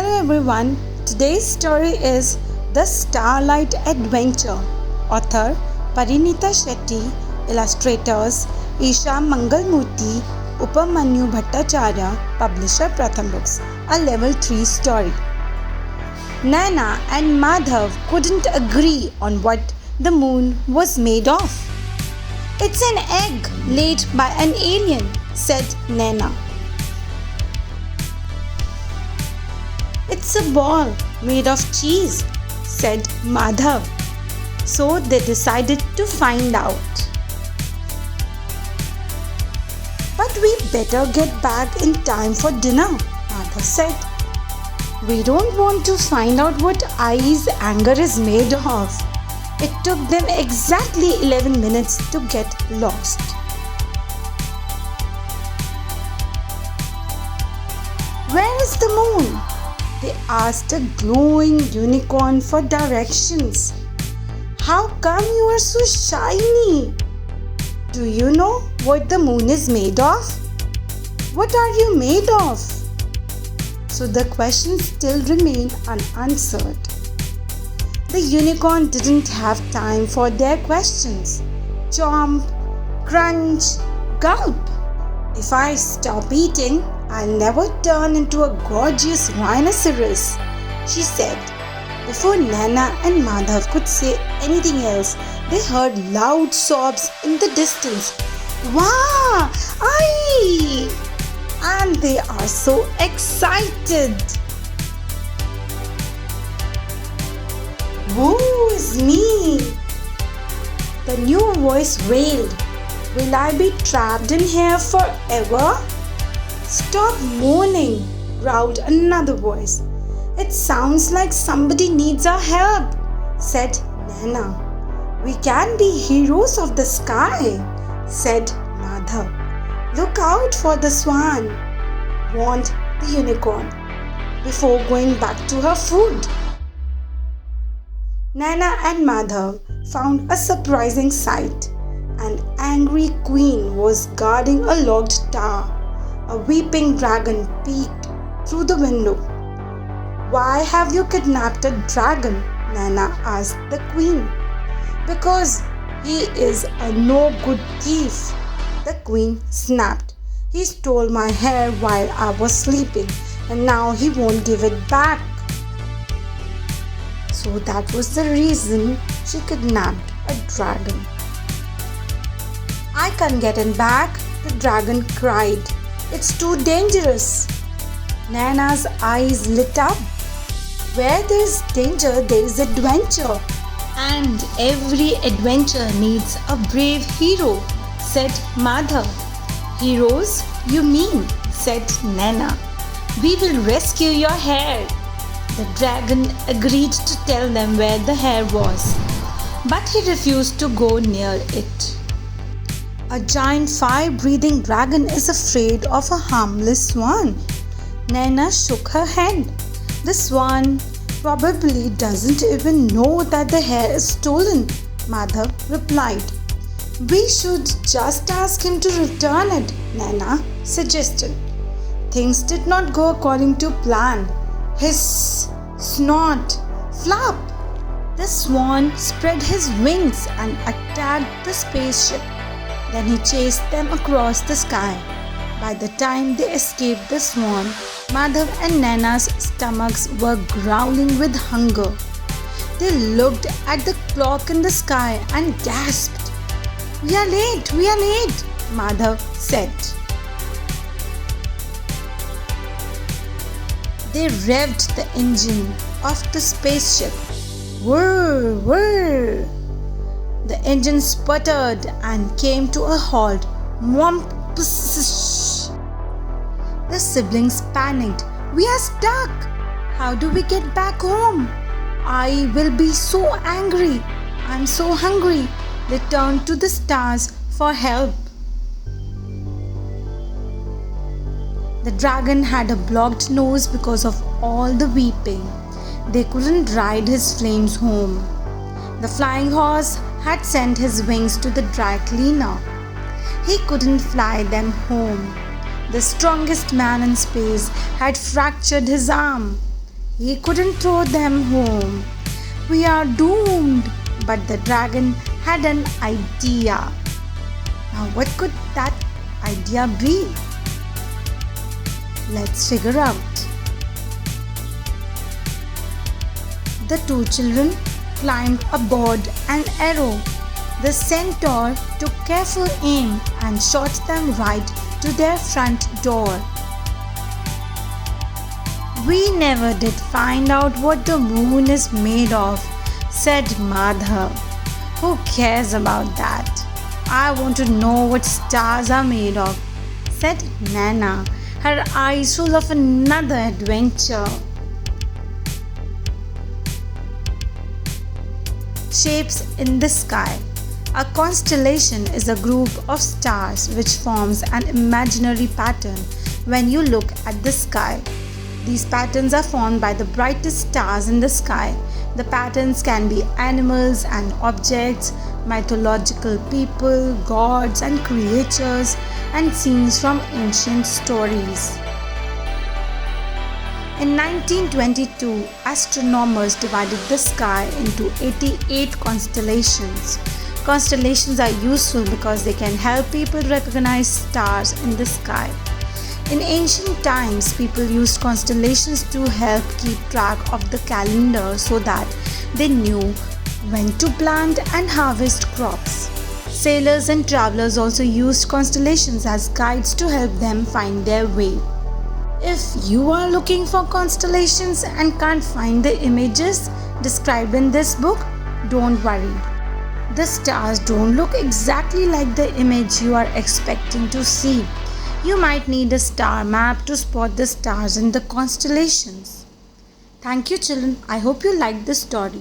Hello everyone, today's story is The Starlight Adventure. Author Parinita Shetty, illustrators Isha Mangalmurthy, Upamanyu Bhattacharya, publisher Pratham Books. A level 3 story. Naina and Madhav couldn't agree on what the moon was made of. It's an egg laid by an alien, said Naina. It's a ball made of cheese, said Madhav. So they decided to find out. But we better get back in time for dinner, Madhav said. We don't want to find out what Ai's anger is made of. It took them exactly 11 minutes to get lost. Where is the moon? They asked a glowing unicorn for directions. How come you are so shiny? Do you know what the moon is made of? What are you made of? So the questions still remain unanswered. The unicorn didn't have time for their questions. Chomp, crunch, gulp. If I stop eating, I'll never turn into a gorgeous rhinoceros, she said. Before Naina and Madhav could say anything else, they heard loud sobs in the distance. Wah! Aye! And they are so excited. Woe is me! The new voice wailed. Will I be trapped in here forever? Stop moaning, growled another voice. It sounds like somebody needs our help, said Naina. We can be heroes of the sky, said Madhav. Look out for the swan, warned the unicorn, before going back to her food. Naina and Madhav found a surprising sight. An angry queen was guarding a locked tower. A weeping dragon peeked through the window. Why have you kidnapped a dragon? Naina asked the queen. Because he is a no-good thief, the queen snapped. He stole my hair while I was sleeping and now he won't give it back. So that was the reason she kidnapped a dragon. I can't get it back, the dragon cried. It's too dangerous. Naina's eyes lit up. Where there is danger, there is adventure. And every adventure needs a brave hero, said Madhav. Heroes, you mean, said Naina. We will rescue your hair. The dragon agreed to tell them where the hair was, but he refused to go near it. A giant fire-breathing dragon is afraid of a harmless swan. Naina shook her head. The swan probably doesn't even know that the hair is stolen, Madhav replied. We should just ask him to return it, Naina suggested. Things did not go according to plan. Hiss, snort, flap. The swan spread his wings and attacked the spaceship. Then he chased them across the sky. By the time they escaped the swan, Madhav and Naina's stomachs were growling with hunger. They looked at the clock in the sky and gasped. We are late, Madhav said. They revved the engine of the spaceship. Whir, whir. The engine sputtered and came to a halt. Mwomp. The siblings panicked. We are stuck. How do we get back home? I will be so angry. I'm so hungry. They turned to the stars for help. The dragon had a blocked nose because of all the weeping. They couldn't ride his flames home. The flying horse had sent his wings to the dry cleaner. He couldn't fly them home. The strongest man in space had fractured his arm. He couldn't throw them home. We are doomed. But the dragon had an idea. Now, what could that idea be? Let's figure out. The two children climbed aboard an arrow. The centaur took careful aim and shot them right to their front door. We never did find out what the moon is made of, said Madhav. Who cares about that? I want to know what stars are made of, said Nana, her eyes full of another adventure. Shapes in the sky. A constellation is a group of stars which forms an imaginary pattern when you look at the sky. These patterns are formed by the brightest stars in the sky. The patterns can be animals and objects, mythological people, gods and creatures, and scenes from ancient stories. In 1922, astronomers divided the sky into 88 constellations. Constellations are useful because they can help people recognize stars in the sky. In ancient times, people used constellations to help keep track of the calendar so that they knew when to plant and harvest crops. Sailors and travelers also used constellations as guides to help them find their way. If you are looking for constellations and can't find the images described in this book, don't worry. The stars don't look exactly like the image you are expecting to see. You might need a star map to spot the stars in the constellations. Thank you, children. I hope you liked this story.